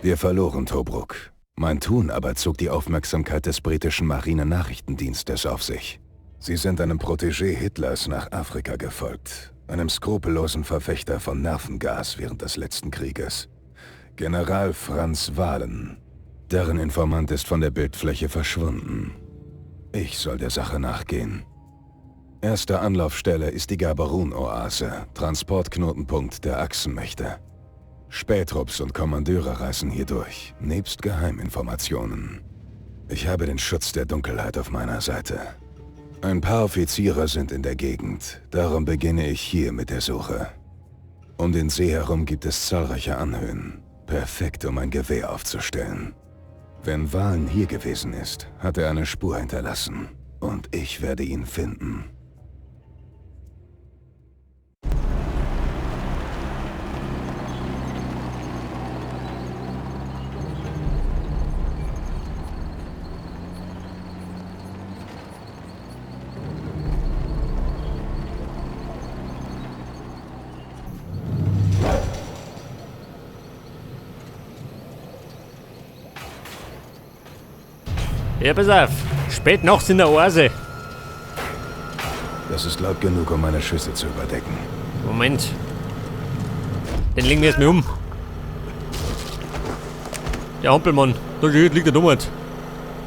Wir verloren Tobruk. Mein Tun aber zog die Aufmerksamkeit des britischen Marinenachrichtendienstes auf sich. Sie sind einem Protégé Hitlers nach Afrika gefolgt, einem skrupellosen Verfechter von Nervengas während des letzten Krieges. General Franz Wahlen. Deren Informant ist von der Bildfläche verschwunden. Ich soll der Sache nachgehen. Erste Anlaufstelle ist die Gaborone-Oase, Transportknotenpunkt der Achsenmächte. Spätrupps und Kommandeure reisen hier durch, nebst Geheiminformationen. Ich habe den Schutz der Dunkelheit auf meiner Seite. Ein paar Offiziere sind in der Gegend, darum beginne ich hier mit der Suche. Um den See herum gibt es zahlreiche Anhöhen, perfekt um ein Gewehr aufzustellen. Wenn Wahlen hier gewesen ist, hat er eine Spur hinterlassen und ich werde ihn finden. Ja, pass auf. Spät nachts in der Oase. Das ist laut genug, um meine Schüsse zu überdecken. Moment. Den legen wir erstmal um. Der Hampelmann. Da liegt der Dummert.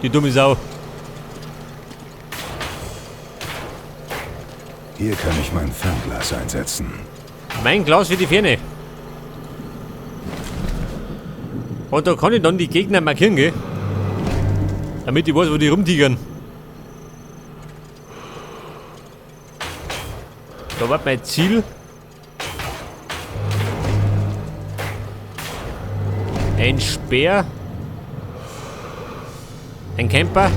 Die dumme Sau. Hier kann ich mein Fernglas einsetzen. Mein Glas für die Ferne. Und da kann ich dann die Gegner markieren, gell? Damit ich weiß, wo die rumtigern. Da war mein Ziel. Ein Speer. Ein Camper.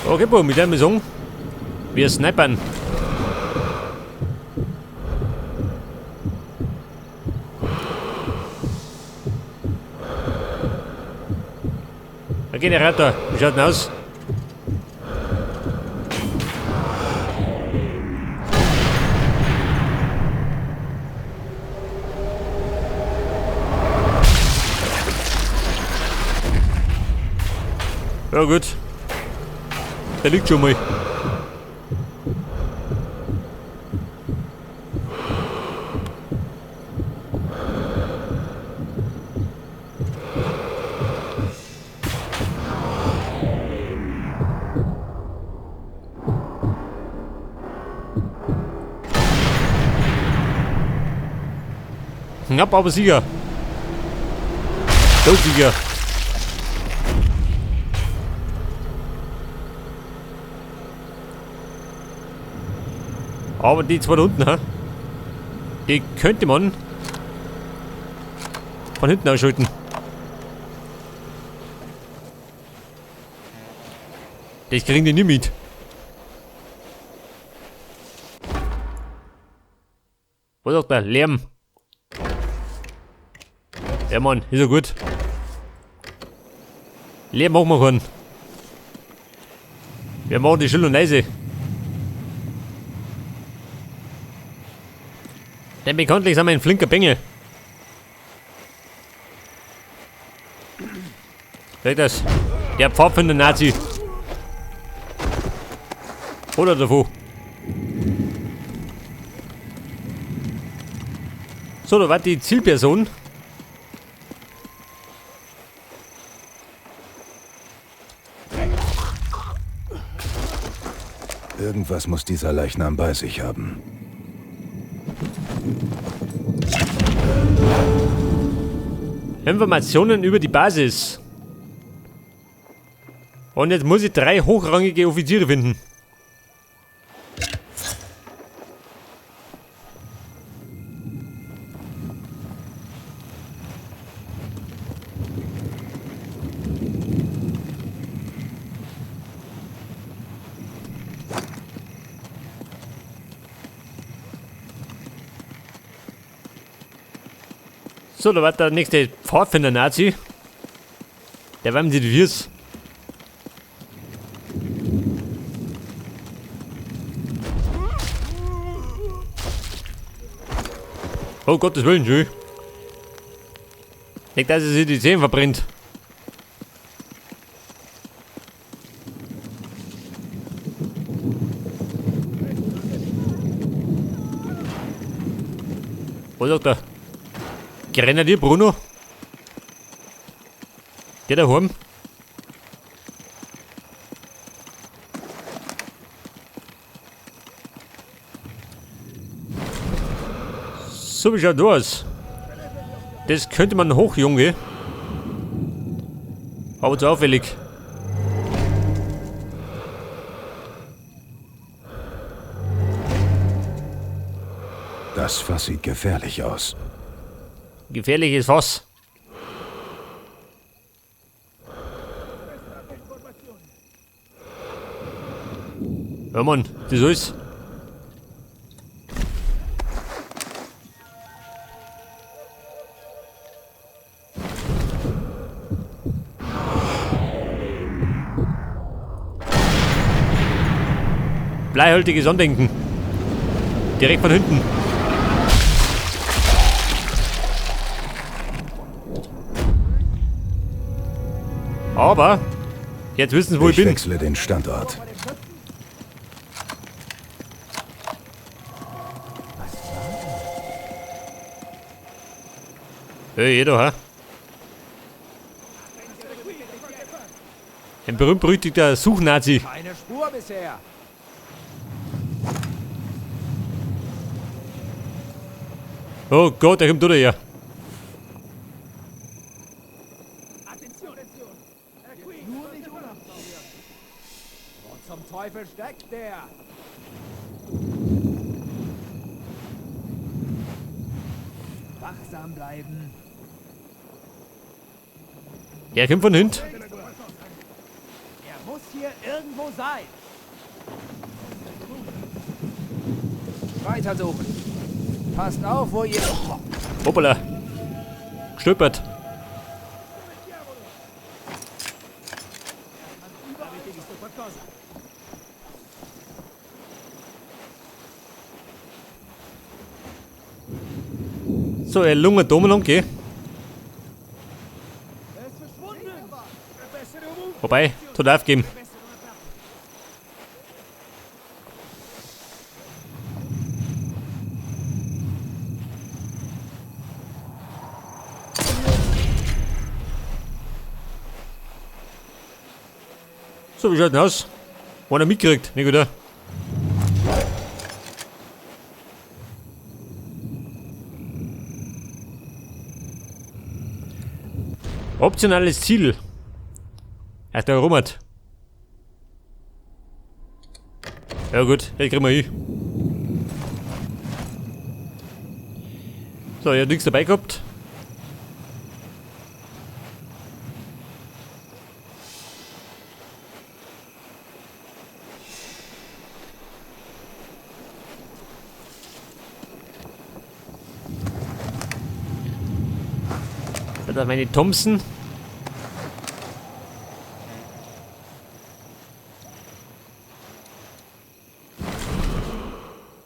Okay, boah, mit der sagen, wir snipern. Der Generator, wie schaut denn aus? Ja gut. Der liegt schon mal. Knapp, aber sicher. So sicher. Aber die zwei da unten, die könnte man von hinten ausschalten. Das kriegen die nicht mit. Was sagt der? Lärm. Ja Mann, ist ja gut. Lärm machen wir keinen. Wir machen die still und leise. Denn bekanntlich sind wir ein flinker Bengel. Seht das? Der Pfadfinder Nazi. Oder davon. So, da war die Zielperson. Irgendwas muss dieser Leichnam bei sich haben. Informationen über die Basis. Und jetzt muss ich 3 hochrangige Offiziere finden. So, da war der nächste Pfadfinder-Nazi. Der war mit Wirs. Oh Gottes Willen, schön. Nicht, dass er sich die Zähne verbrennt. Was sagt er? Grenadier Bruno? Der daheim? So wie schaut aus. Das könnte man hoch, Junge. Aber zu auffällig. Das Fass sieht gefährlich aus. Gefährliches Fass. Ja Mann, das ist. Bleihaltiges Andenken. Direkt von hinten. Aber jetzt wissen sie, wo ich bin. Ich wechsle den Standort. Hey, jeder, ha? Ein berühmt-berüchtigter Suchnazi. Keine Spur bisher. Oh Gott, der kommt durch hier. Nur nicht unachtsam werden. Wo zum Teufel steckt der? Wachsam bleiben. Er kommt von hinten. Er muss hier irgendwo sein. Weiter suchen. Passt auf, wo ihr... Hoppala. Gestolpert. So, er lungert da lang, gell? Vorbei, tut aufgeben. So, wie schaut denn aus? Einer mitgekriegt, nicht oder? Optionales Ziel. Ach, der Rummert. Ja gut, den kriegen wir hin. So, ich hab nichts dabei gehabt. Da meine Thompson.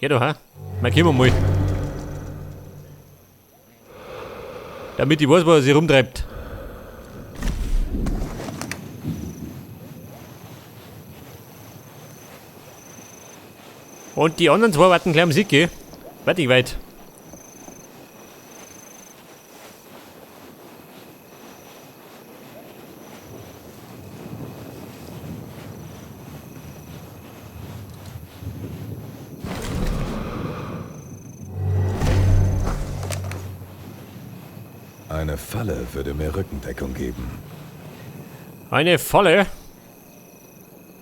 Ja, da, ha? Markieren wir mal. Damit ich weiß, wo er sich rumtreibt. Und die anderen zwei warten gleich am Sieg, gell? Warte ich weit. Eine Falle würde mir Rückendeckung geben. Eine Falle.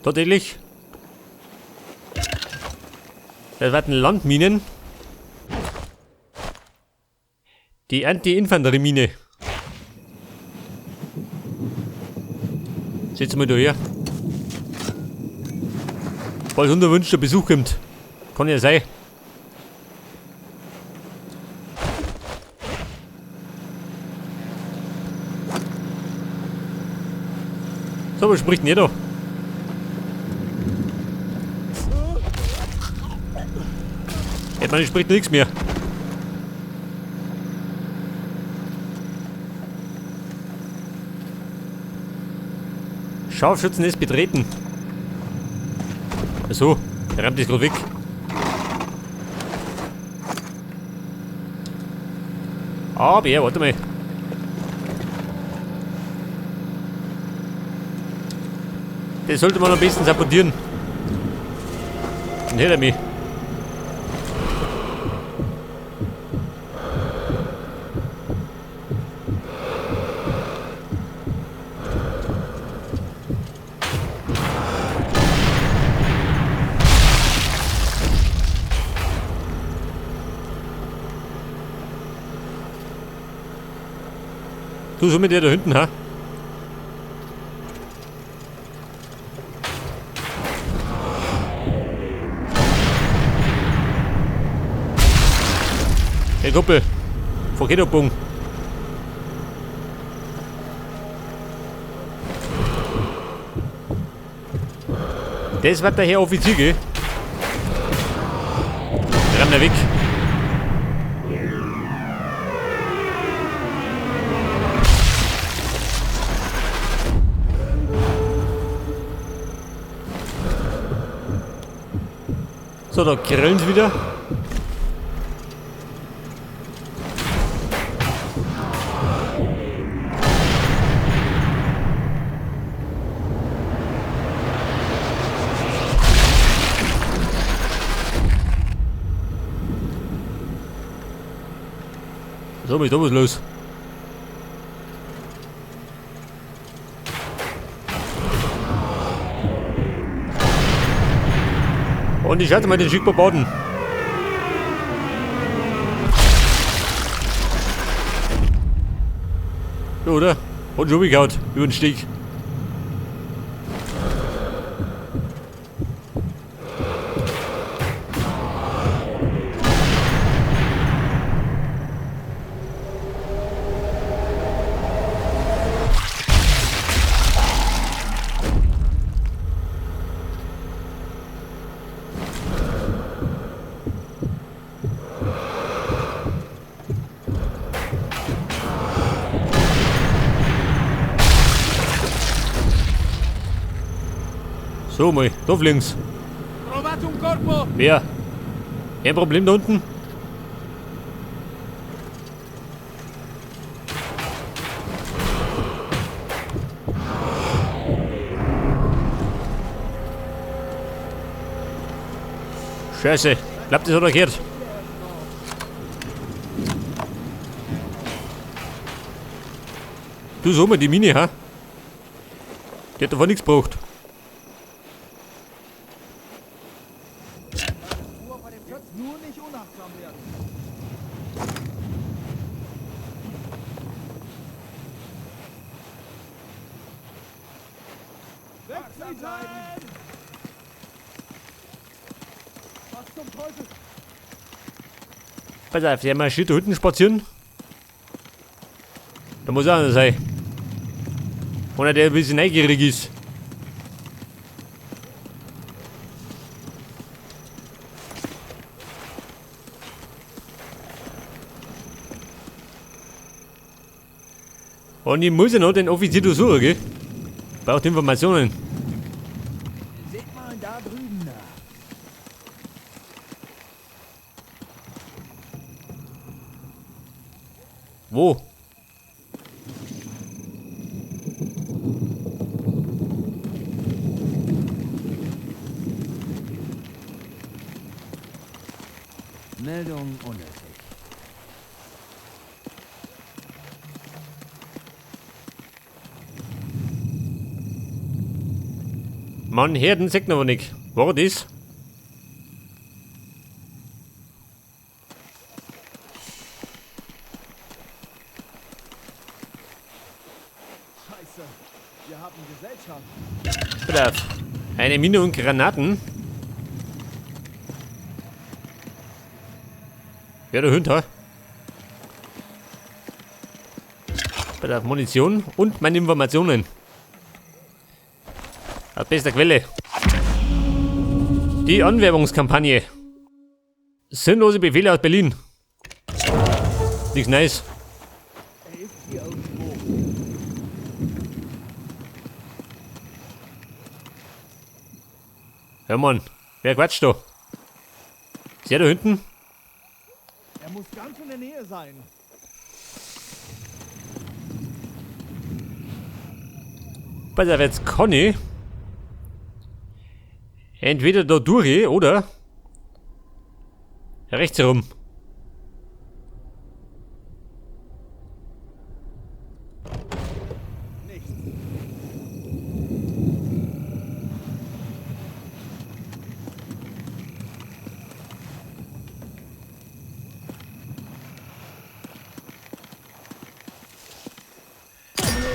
Tatsächlich. Das warten Landminen. Die Anti-Infanterie-Mine. Setz mal da her. Falls unerwünschter Besuch kommt. Kann ja sein. So, was spricht denn jeder? Ja, man spricht nichts mehr. Scharfschützennest betreten. Achso, der rammt ist gerade weg. Aber ja, warte mal. Das sollte man am besten sabotieren. Dann hält er mich. Du, so mit der da hinten, ha? Hey Kumpel, Vorkehrung. Das war der Herr Offizier, gell? Renn da weg. So, da grillen sie wieder. So, was ist da was los? Und ich hatte mal den Schick verboten. So, oder? Und schon gehauen über den Steg. So, mal, da links. Provatum corpo! Wer? Kein Problem da unten? Scheiße, klappt das oder kehrt? Du, so mal die Mine, ha? Die hat davon nichts gebraucht. Nur nicht unachtsam werden. Wegziehen! Was zum Teufel? Pass auf, der marschiert da hinten spazieren. Da muss einer sein. Einer, der ein bisschen neugierig ist. Und ich muss ja noch den Offizier durchsuchen, gell? Braucht Informationen. Seht mal da drüben nach. Wo? Meldung unnötig. Mann, Herden sagt noch nicht. War das? Scheiße, wir haben Gesellschaft. Pass auf. Eine Mine und Granaten. Wer der Hund, ha? Pass auf, Munition und meine Informationen. Aus bester Quelle. Die Anwerbungskampagne. Sinnlose Befehle aus Berlin. Nichts Neues. Er ist hier irgendwo. Hör Mann, wer quatscht da? Ist der da hinten? Er muss ganz in der Nähe sein. Pass auf, jetzt kann ich entweder da durch oder rechts herum. Nichts.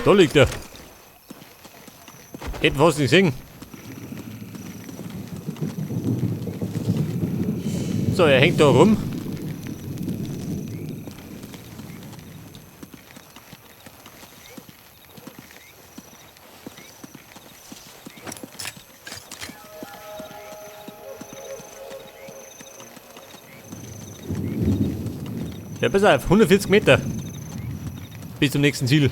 Da liegt er. Hätten fast nicht sehen. So, er hängt da rum. Ja, pass auf, 140 Meter. Bis zum nächsten Ziel.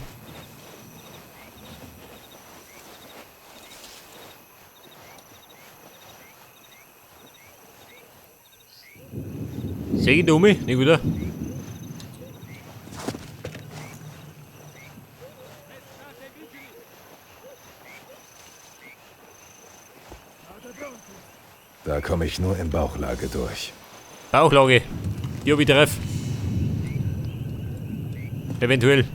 Sehe ich da um mich? Nicht wieder. Da komme ich nur in Bauchlage durch. Bauchlage. Die hab ich drauf. Eventuell.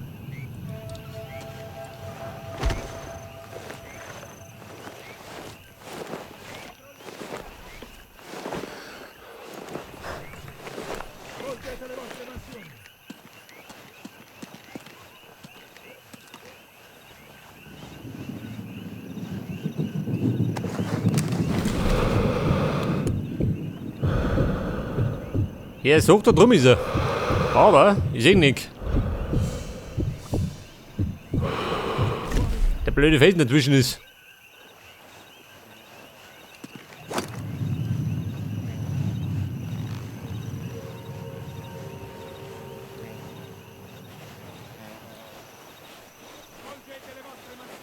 Ja, sagt, da drum ist er. Aber, ich seh ihn nicht. Der blöde Felsen dazwischen ist.